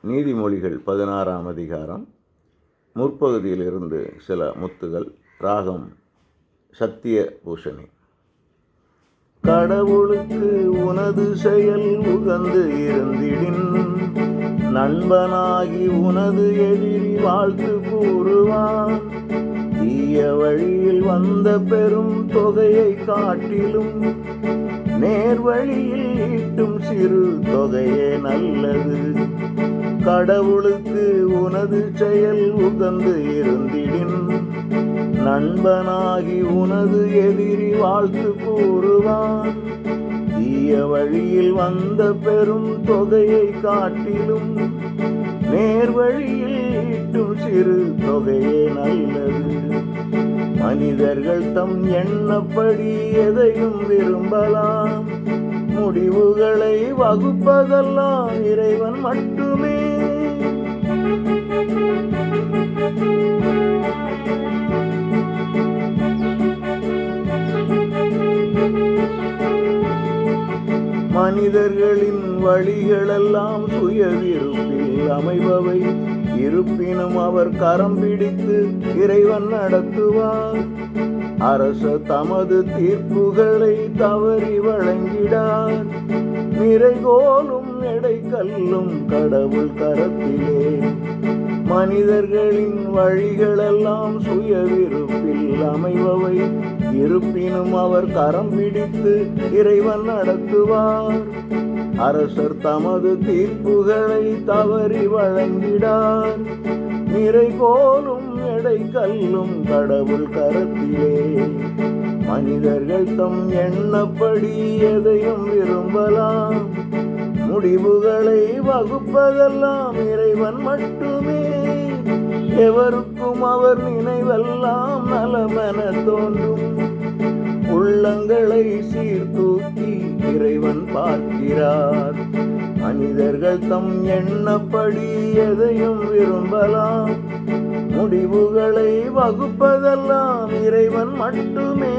நீதிமொழிகள் 16ஆம் அதிகாரம் முற்பகுதியிலிருந்து சில முத்துகள். ராகம் சத்திய பூஷணி. கடவுளுக்கு உனது செயல் உகந்து இருந்திடின், நண்பனாகி உனது எதிரி வாழ்த்து கூறுவான். தீய வழியில் வந்த பெரும் தொகையை காட்டிலும் நேர்வழியில் ஈட்டும் சிறு தொகையே நல்லது. கடவுளுக்கு உனது செயல் உகந்து இருந்திடின், நண்பனாகி உனது எதிரி வாழ்த்து கூறுவான். தீய வழியில் வந்த பெரும் தொகையை காட்டிலும் நேர்வழியில் ஈட்டும் சிறு தொகையே நல்லது. மனிதர்கள் தம் எண்ணப்படி எதையும் விரும்பலாம், முடிவுகளை வகுப்பதெல்லாம் இறைவன் மட்டுமே. மனிதர்களின் வழிகளெல்லாம் சுயவிருப்பில் அமைபவை, இருப்பினும் அவர் கரம் பிடித்து இறைவன் நடத்துவார். அரச தமது தீர்ப்புகளை தவறி வழங்கிடார், நிறைகோலும் எடைக்கல்லும் கடவுள் கரத்திலே. மனிதர்களின் வழிகளெல்லாம் சுயவிருப்பில் அமைபவை, இருப்பினும் அவர் கரம் பிடித்து இறைவன் நடத்துவார். அரசர் தமது தீர்ப்புகளை தவறி வழங்கிடார், நிறைகோலும் எடைக்கல்லும் கடவுள் கரத்திலே. மனிதர்கள் தம் எண்ணப்படி எதையும் விரும்பலாம், முடிவுகளை வகுப்பதெல்லாம் இறைவன் மட்டுமே. எவருக்கும் அவர் நினைவெல்லாம் நலமென தோன்றும், உள்ளங்களை சீர்தூக்கி இறைவன் பார்க்கிறார். மனிதர்கள் தம் எண்ணப்படி எதையும் விரும்பலாம், முடிவுகளை வகுப்பதெல்லாம் இறைவன் மட்டுமே.